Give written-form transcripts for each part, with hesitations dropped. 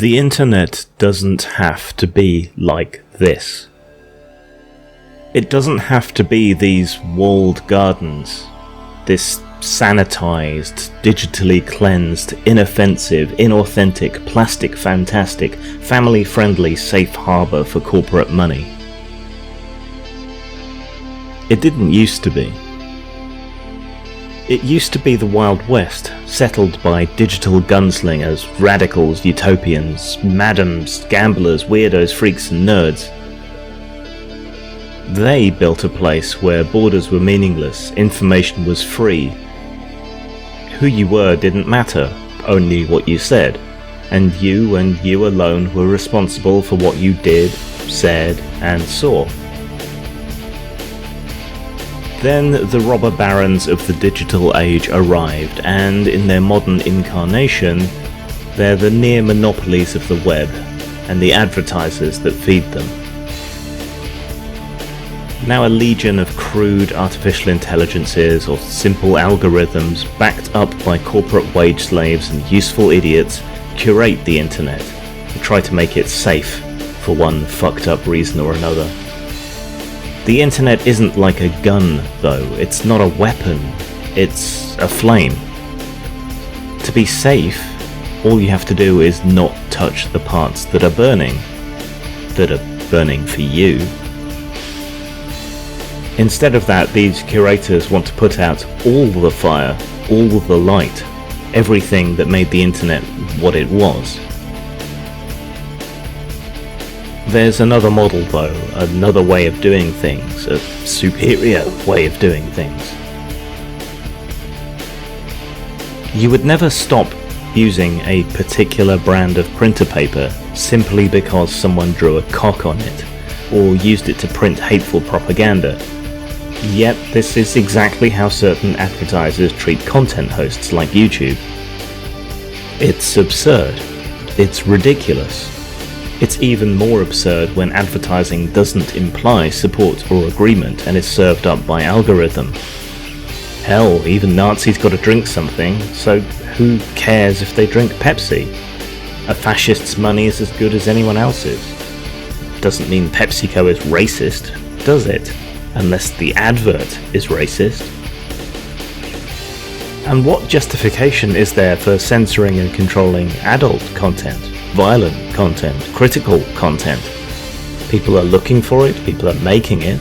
The internet doesn't have to be like this. It doesn't have to be these walled gardens, this sanitized, digitally cleansed, inoffensive, inauthentic, plastic fantastic, family-friendly safe harbor for corporate money. It didn't used to be. It used to be the Wild West, settled by digital gunslingers, radicals, utopians, madams, gamblers, weirdos, freaks and nerds. They built a place where borders were meaningless, information was free. Who you were didn't matter, only what you said, and you alone were responsible for what you did, said, and saw. Then the robber barons of the digital age arrived, and in their modern incarnation, they're the near monopolies of the web, and the advertisers that feed them. Now a legion of crude artificial intelligences or simple algorithms backed up by corporate wage slaves and useful idiots curate the internet and try to make it safe for one fucked up reason or another. The internet isn't like a gun, though. It's not a weapon. It's a flame. To be safe, all you have to do is not touch the parts that are burning for you. Instead of that, these curators want to put out all the fire, all the light, everything that made the internet what it was. There's another model though, another way of doing things, a superior way of doing things. You would never stop using a particular brand of printer paper simply because someone drew a cock on it, or used it to print hateful propaganda. Yet this is exactly how certain advertisers treat content hosts like YouTube. It's absurd. It's ridiculous. It's even more absurd when advertising doesn't imply support or agreement and is served up by algorithm. Hell, even Nazis gotta drink something, so who cares if they drink Pepsi? A fascist's money is as good as anyone else's. Doesn't mean PepsiCo is racist, does it? Unless the advert is racist. And what justification is there for censoring and controlling adult content? Violent content, critical content. People are looking for it, people are making it.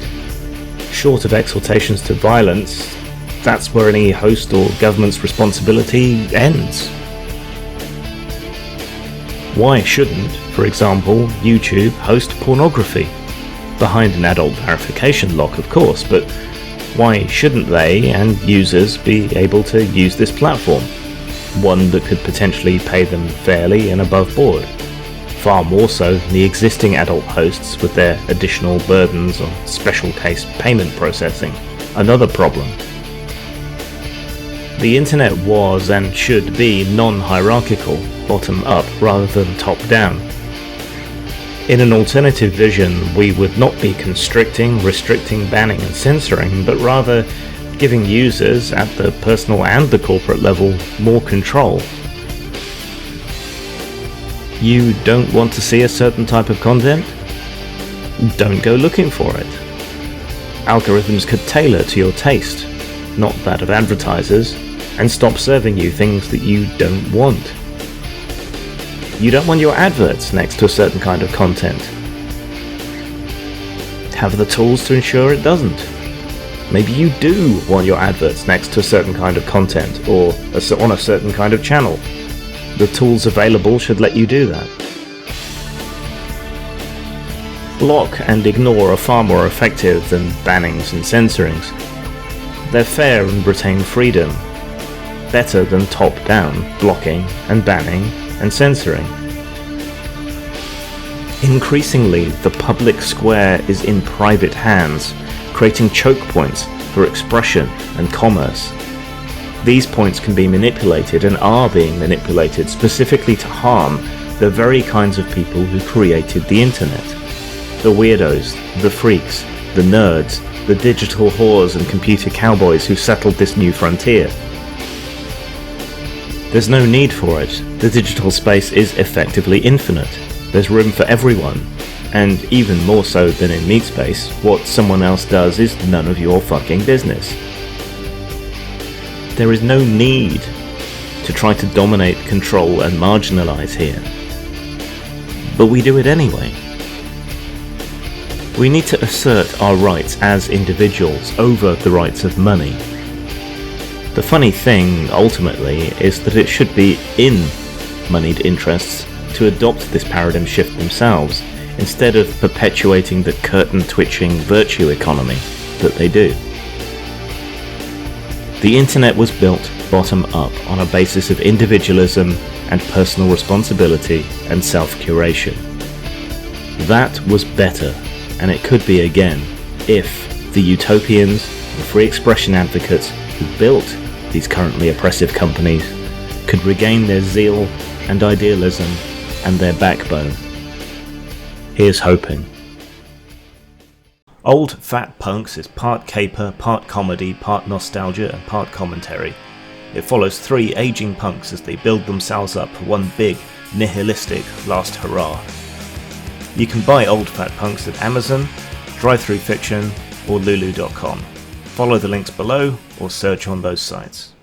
Short of exhortations to violence, that's where any host or government's responsibility ends. Why shouldn't, for example, YouTube host pornography? Behind an adult verification lock, of course, but why shouldn't they and users be able to use this platform? One that could potentially pay them fairly and above board. Far more so than the existing adult hosts with their additional burdens on special case payment processing. Another problem. The internet was and should be non-hierarchical, bottom up rather than top down. In an alternative vision, we would not be constricting, restricting, banning and censoring, but rather giving users at the personal and the corporate level more control. You don't want to see a certain type of content? Don't go looking for it. Algorithms could tailor to your taste, not that of advertisers, and stop serving you things that you don't want. You don't want your adverts next to a certain kind of content. Have the tools to ensure it doesn't. Maybe you do want your adverts next to a certain kind of content, or on a certain kind of channel. The tools available should let you do that. Block and ignore are far more effective than bannings and censorings. They're fair and retain freedom. Better than top-down blocking and banning and censoring. Increasingly, the public square is in private hands, creating choke points for expression and commerce. These points can be manipulated and are being manipulated specifically to harm the very kinds of people who created the internet. The weirdos, the freaks, the nerds, the digital whores and computer cowboys who settled this new frontier. There's no need for it. The digital space is effectively infinite. There's room for everyone. And even more so than in meat space, what someone else does is none of your fucking business. There is no need to try to dominate, control, and marginalize here. But we do it anyway. We need to assert our rights as individuals over the rights of money. The funny thing, ultimately, is that it should be in moneyed interests to adopt this paradigm shift themselves, instead of perpetuating the curtain-twitching virtue economy that they do. The internet was built bottom up on a basis of individualism and personal responsibility and self-curation. That was better, and it could be again, if the utopians, the free expression advocates who built these currently oppressive companies could regain their zeal and idealism and their backbone. Here's hoping. Old Fat Punks is part caper, part comedy, part nostalgia, and part commentary. It follows three aging punks as they build themselves up for one big, nihilistic last hurrah. You can buy Old Fat Punks at Amazon, Drive-Thru Fiction, or Lulu.com. Follow the links below or search on those sites.